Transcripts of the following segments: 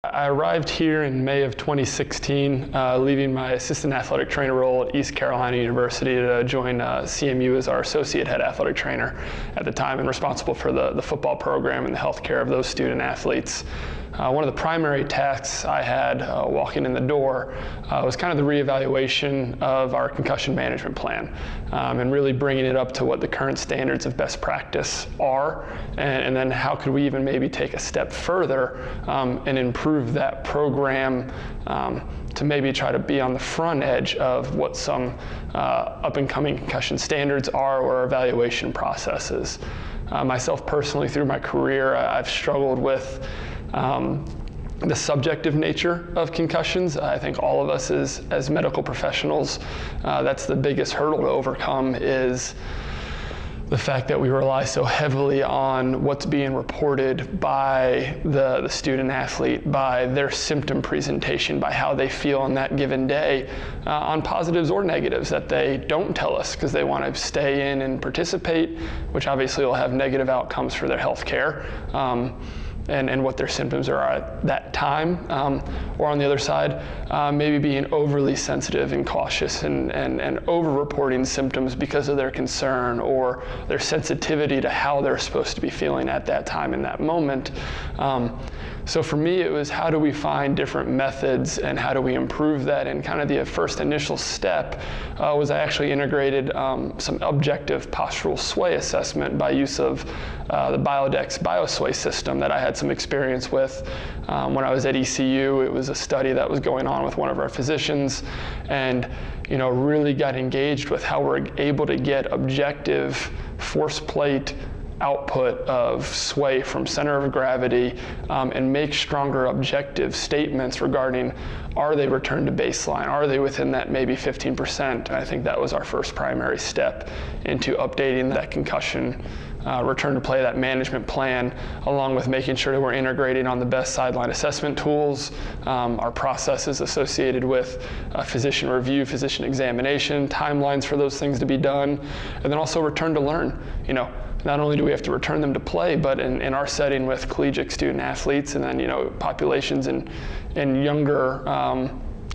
I arrived here in May of 2016, leaving my assistant athletic trainer role at East Carolina University to join CMU as our associate head athletic trainer at the time, and responsible for the football program and the health care of those student athletes. One of the primary tasks I had walking in the door was kind of the reevaluation of our concussion management plan, and really bringing it up to what the current standards of best practice are, and then how could we even maybe take a step further and improve that program to maybe try to be on the front edge of what some up-and-coming concussion standards are or evaluation processes. Myself personally, through my career, I've struggled with the subjective nature of concussions. I think all of us as medical professionals, that's the biggest hurdle to overcome, is the fact that we rely so heavily on what's being reported by the student athlete, by their symptom presentation, by how they feel on that given day, on positives or negatives that they don't tell us because they want to stay in and participate, which obviously will have negative outcomes for their health care. And what their symptoms are at that time, or on the other side, maybe being overly sensitive and cautious and over-reporting symptoms because of their concern or their sensitivity to how they're supposed to be feeling at that time in that moment. So for me, it was how do we find different methods and how do we improve that? And kind of the first initial step was I actually integrated some objective postural sway assessment by use of the Biodex BioSway system that I had some experience with when I was at ECU. It was a study that was going on with one of our physicians, and really got engaged with how we're able to get objective force plate output of sway from center of gravity and make stronger objective statements regarding, are they returned to baseline? Are they within that maybe 15%? And I think that was our first primary step into updating that concussion return to play, that management plan, along with making sure that we're integrating on the best sideline assessment tools, our processes associated with physician review, physician examination, timelines for those things to be done, and then also return to learn. Not only do we have to return them to play, but in our setting with collegiate student athletes, and then populations in younger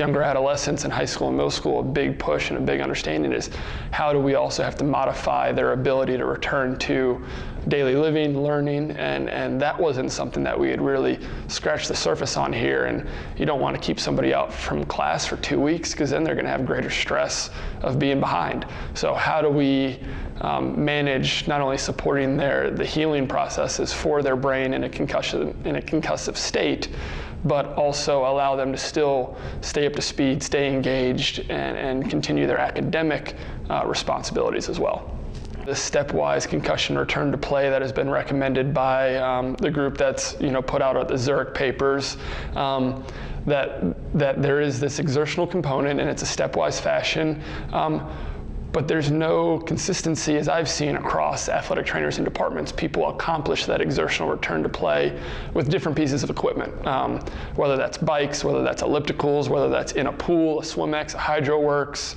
adolescents in high school and middle school, a big push and a big understanding is how do we also have to modify their ability to return to daily living, learning, and that wasn't something that we had really scratched the surface on here. And you don't want to keep somebody out from class for 2 weeks because then they're going to have greater stress of being behind. So how do we manage not only supporting the healing processes for their brain in a concussive state, but also allow them to still stay up to speed, stay engaged, and continue their academic responsibilities as well. The Stepwise concussion return to play that has been recommended by the group that's put out at the Zurich papers, that there is this exertional component and it's a stepwise fashion. But there's no consistency, as I've seen across athletic trainers and departments. People accomplish that exertional return to play with different pieces of equipment, whether that's bikes, whether that's ellipticals, whether that's in a pool, a SwimX, a HydroWorks,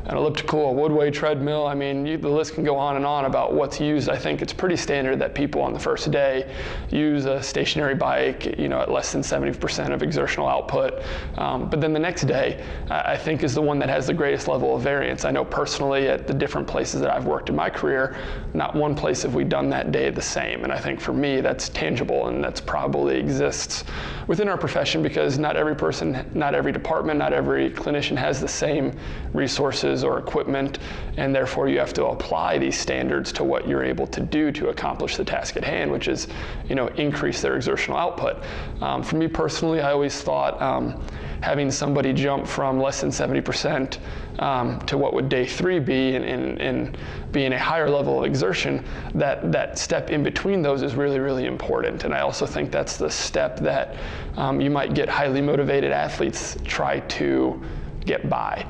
an elliptical, a Woodway treadmill. I mean, the list can go on and on about what's used. I think it's pretty standard that people on the first day use a stationary bike, at less than 70% of exertional output. But then the next day, I think, is the one that has the greatest level of variance. I know personally at the different places that I've worked in my career, not one place have we done that day the same. And I think for me, that's tangible, and that's probably exists within our profession because not every person, not every department, not every clinician has the same resources or equipment, and therefore you have to apply these standards to what you're able to do to accomplish the task at hand, which is, increase their exertional output. For me personally, I always thought having somebody jump from less than 70% to what would day 3 be and be in a higher level of exertion, that step in between those is really, really important. And I also think that's the step that you might get highly motivated athletes try to get by.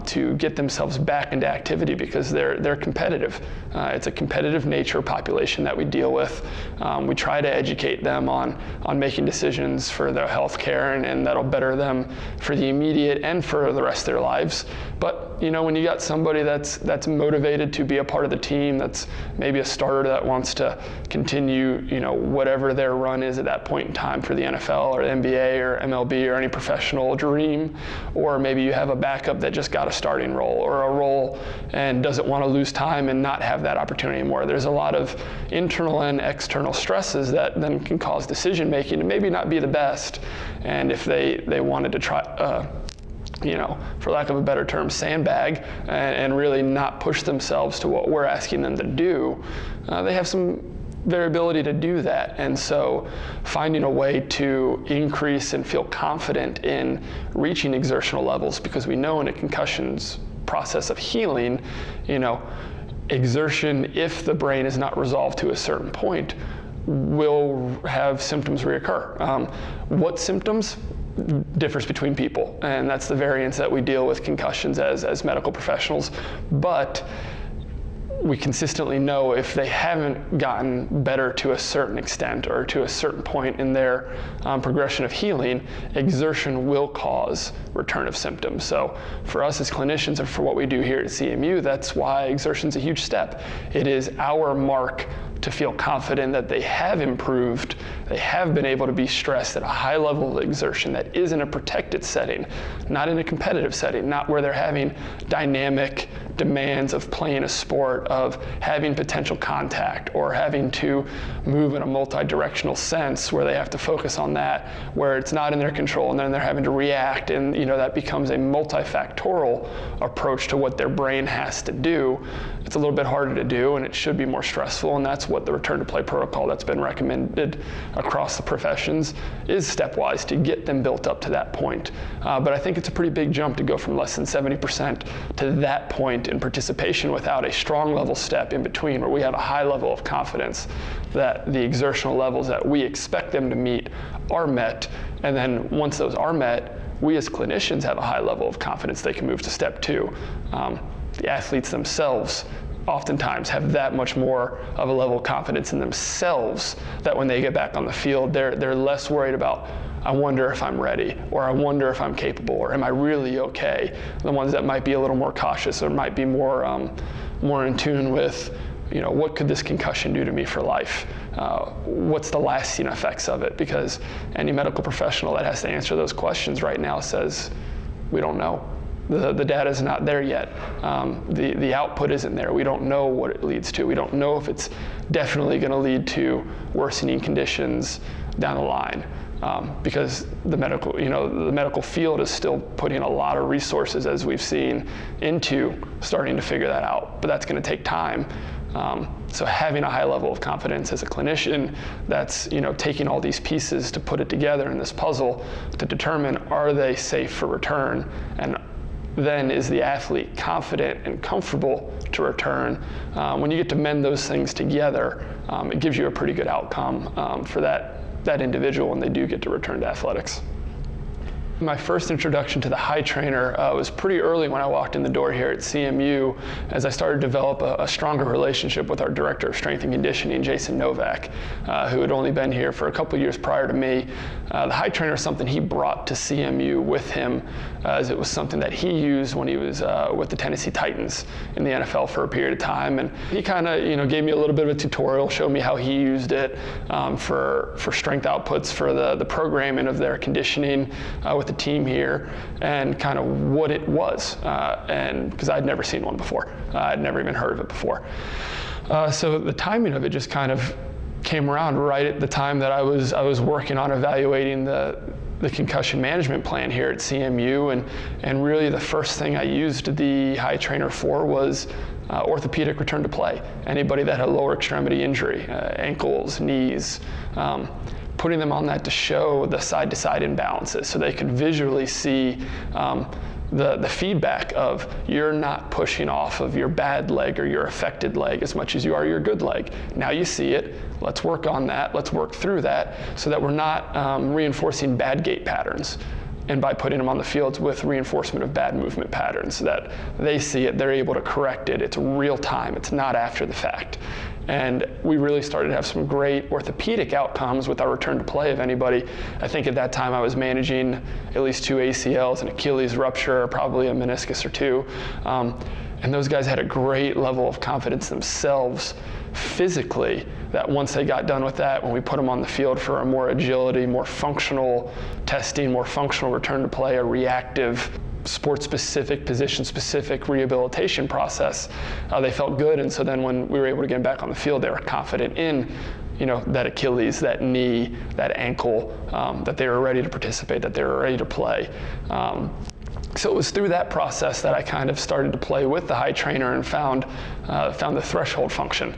To get themselves back into activity because they're competitive. It's a competitive nature population that we deal with. We try to educate them on making decisions for their health care and that'll better them for the immediate and for the rest of their lives. But when you got somebody that's motivated to be a part of the team, that's maybe a starter that wants to continue, whatever their run is at that point in time for the NFL or the NBA or MLB or any professional dream, or maybe you have a backup that just got a starting role or a role and doesn't want to lose time and not have that opportunity anymore. There's a lot of internal and external stresses that then can cause decision making to maybe not be the best. And if they wanted to try, for lack of a better term, sandbag and really not push themselves to what we're asking them to do, they have some variability to do that. And so finding a way to increase and feel confident in reaching exertional levels, because we know in a concussions process of healing, exertion, if the brain is not resolved to a certain point, will have symptoms reoccur. What symptoms? Differs between people, and that's the variance that we deal with concussions as medical professionals. But we consistently know if they haven't gotten better to a certain extent or to a certain point in their progression of healing, exertion will cause return of symptoms. So for us as clinicians and for what we do here at CMU, that's why exertion is a huge step. It is our mark to feel confident that they have improved, they have been able to be stressed at a high level of exertion that is in a protected setting, not in a competitive setting, not where they're having dynamic demands of playing a sport, of having potential contact, or having to move in a multi-directional sense where they have to focus on that, where it's not in their control, and then they're having to react, and that becomes a multifactorial approach to what their brain has to do. It's a little bit harder to do, and it should be more stressful, and that's what the return to play protocol that's been recommended across the professions is stepwise to get them built up to that point. But I think it's a pretty big jump to go from less than 70% to that point in participation without a strong level step in between, where we have a high level of confidence that the exertional levels that we expect them to meet are met. And then once those are met, we as clinicians have a high level of confidence they can move to step 2. The athletes themselves oftentimes have that much more of a level of confidence in themselves that when they get back on the field, they're less worried about, I wonder if I'm ready, or I wonder if I'm capable, or am I really okay? The ones that might be a little more cautious or might be more in tune with, what could this concussion do to me for life? What's the lasting effects of it? Because any medical professional that has to answer those questions right now says, we don't know. The data is not there yet. The output isn't there. We don't know what it leads to. We don't know if it's definitely going to lead to worsening conditions down the line. Because the medical field is still putting a lot of resources, as we've seen, into starting to figure that out. But that's going to take time. So having a high level of confidence as a clinician that's taking all these pieces to put it together in this puzzle to determine, are they safe for return, and then is the athlete confident and comfortable to return? When you get to mend those things together, it gives you a pretty good outcome for that individual when they do get to return to athletics. My first introduction to the high trainer was pretty early when I walked in the door here at CMU, as I started to develop a stronger relationship with our director of strength and conditioning, Jason Novak, who had only been here for a couple years prior to me. The high trainer is something he brought to CMU with him, as it was something that he used when he was with the Tennessee Titans in the NFL for a period of time. And he kind of gave me a little bit of a tutorial, showed me how he used it for strength outputs for the programming of their conditioning with the team here, and kind of what it was, and because I'd never seen one before. I'd never even heard of it before. So the timing of it just kind of came around right at the time that I was working on evaluating the concussion management plan here at CMU, and really the first thing I used the high trainer for was orthopedic return to play. Anybody that had a lower extremity injury, ankles, knees, putting them on that to show the side-to-side imbalances so they could visually see the feedback of, you're not pushing off of your bad leg or your affected leg as much as you are your good leg. Now you see it, let's work on that, let's work through that so that we're not reinforcing bad gait patterns. and by putting them on the fields with reinforcement of bad movement patterns, so that they see it, they're able to correct it. It's real time, it's not after the fact. And we really started to have some great orthopedic outcomes with our return to play of anybody. I think at that time I was managing at least 2 ACLs, an Achilles rupture, probably a meniscus or 2. And those guys had a great level of confidence themselves physically, that once they got done with that, when we put them on the field for a more agility, more functional testing, more functional return to play, a reactive, sport-specific, position-specific rehabilitation process, they felt good. And so then when we were able to get them back on the field, they were confident in that Achilles, that knee, that ankle, that they were ready to participate, that they were ready to play. So it was through that process that I kind of started to play with the high trainer and found the threshold function.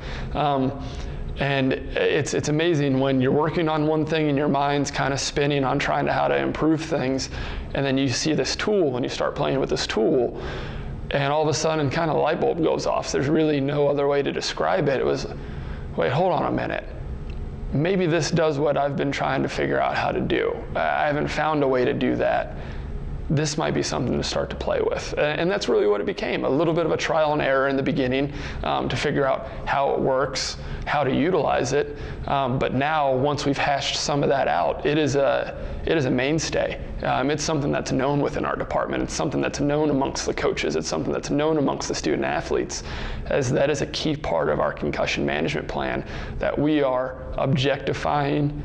And it's amazing when you're working on one thing and your mind's kind of spinning on trying to how to improve things, and then you see this tool and you start playing with this tool, and all of a sudden kind of a light bulb goes off. There's really no other way to describe it. It was, wait, hold on a minute. Maybe this does what I've been trying to figure out how to do. I haven't found a way to do that. This might be something to start to play with. And that's really what it became, a little bit of a trial and error in the beginning to figure out how it works, how to utilize it. But now, once we've hashed some of that out, it is a mainstay. It's something that's known within our department. It's something that's known amongst the coaches. It's something that's known amongst the student athletes, as that is a key part of our concussion management plan, that we are objectifying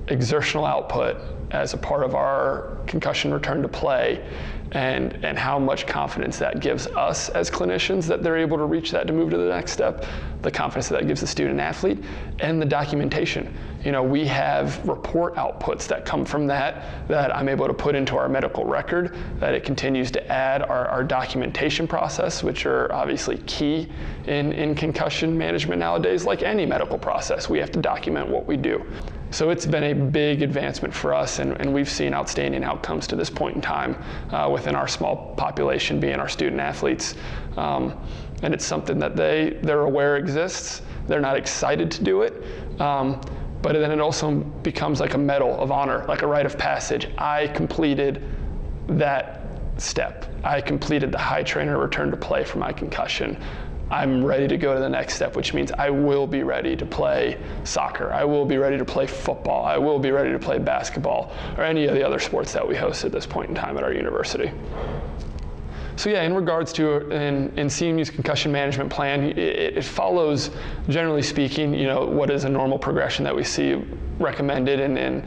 exertional output as a part of our concussion return to play, and how much confidence that gives us as clinicians that they're able to reach that to move to the next step, the confidence that gives the student athlete, and the documentation. We have report outputs that come from that I'm able to put into our medical record, that it continues to add our documentation process, which are obviously key in concussion management nowadays. Like any medical process, we have to document what we do. So it's been a big advancement for us, and we've seen outstanding outcomes to this point in time within our small population, being our student athletes. And it's something that they're aware exists. They're not excited to do it, but then it also becomes like a medal of honor, like a rite of passage. I completed that step. I completed the high trainer return to play for my concussion. I'm ready to go to the next step, which means I will be ready to play soccer. I will be ready to play football. I will be ready to play basketball, or any of the other sports that we host at this point in time at our university. So yeah, in regards to in CMU's concussion management plan, it follows, generally speaking, what is a normal progression that we see recommended and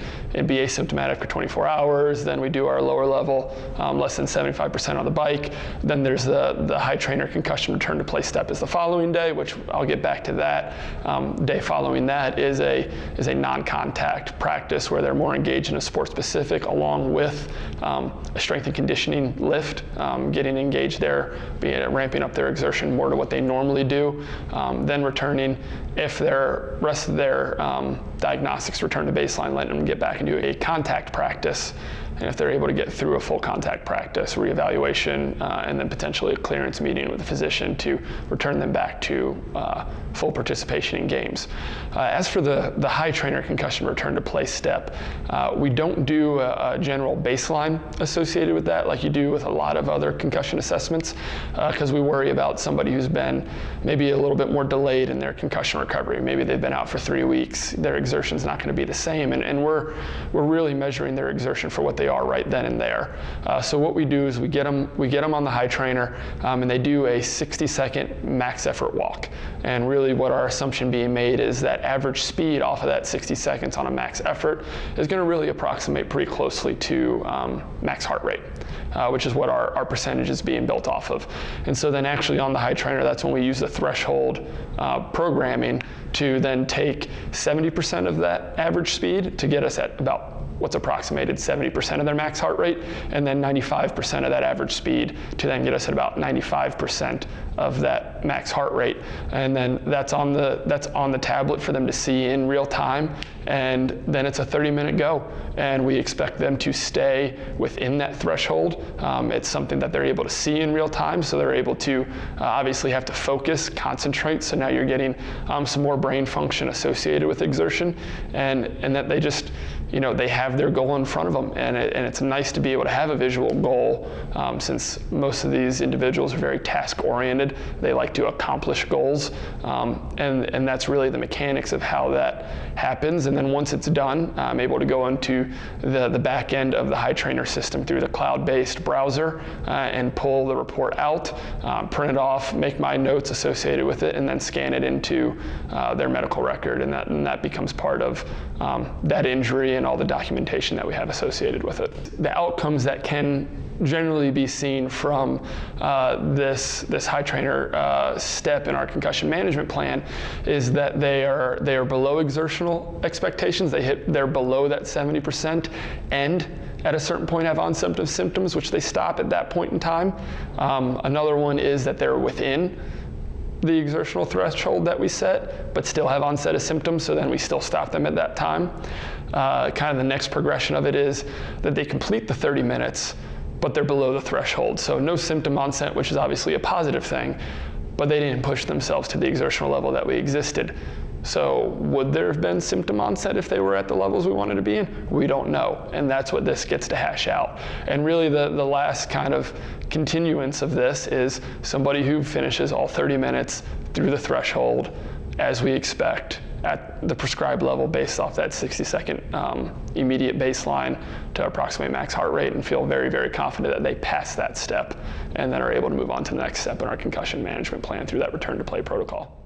be asymptomatic for 24 hours. Then we do our lower level, less than 75% on the bike. Then there's the high trainer concussion return to play step is the following day, which I'll get back to that. Day following that is a non-contact practice where they're more engaged in a sport specific, along with a strength and conditioning lift, getting engaged there, ramping up their exertion more to what they normally do. Then returning, if their rest of their diagnostics return to baseline, letting them get back and do a contact practice. And if they're able to get through a full contact practice, reevaluation, and then potentially a clearance meeting with the physician to return them back to full participation in games. As for the high trainer concussion return to play step, we don't do a general baseline associated with that like you do with a lot of other concussion assessments, because we worry about somebody who's been maybe a little bit more delayed in their concussion recovery. Maybe they've been out for 3 weeks, their exertion's not going to be the same, and we're really measuring their exertion for what they are right then and there. So what we do is we get them on the high trainer, and they do a 60-second max effort walk. And really what our assumption being made is that average speed off of that 60 seconds on a max effort is going to really approximate pretty closely to max heart rate, which is what our percentage is being built off of. And so then actually on the high trainer, that's when we use the threshold programming to then take 70% of that average speed to get us at about what's approximated 70% of their max heart rate, and then 95% of that average speed to then get us at about 95% of that max heart rate. And then that's on the tablet for them to see in real time, and then it's a 30-minute go. And we expect them to stay within that threshold. It's something that they're able to see in real time, so they're able to obviously have to focus, concentrate, so now you're getting some more brain function associated with exertion, and that they just, they have their goal in front of them, and it's nice to be able to have a visual goal, since most of these individuals are very task-oriented. They like to accomplish goals, and that's really the mechanics of how that happens. And then once it's done, I'm able to go into the back end of the HiTrainer system through the cloud-based browser and pull the report out, print it off, make my notes associated with it, and then scan it into their medical record, and that becomes part of that injury and all the documentation that we have associated with it. The outcomes that can generally be seen from this HiTrainer step in our concussion management plan is that they are below exertional expectations. They're below that 70% and at a certain point have onset of symptoms, which they stop at that point in time. Another one is that they're within the exertional threshold that we set, but still have onset of symptoms, so then we still stop them at that time. Kind of the next progression of it is that they complete the 30 minutes, but they're below the threshold. So no symptom onset, which is obviously a positive thing, but they didn't push themselves to the exertional level that we existed. So would there have been symptom onset if they were at the levels we wanted to be in? We don't know, and that's what this gets to hash out. And really the last kind of continuance of this is somebody who finishes all 30 minutes through the threshold as we expect at the prescribed level based off that 60-second immediate baseline to approximate max heart rate, and feel very, very confident that they pass that step and then are able to move on to the next step in our concussion management plan through that return to play protocol.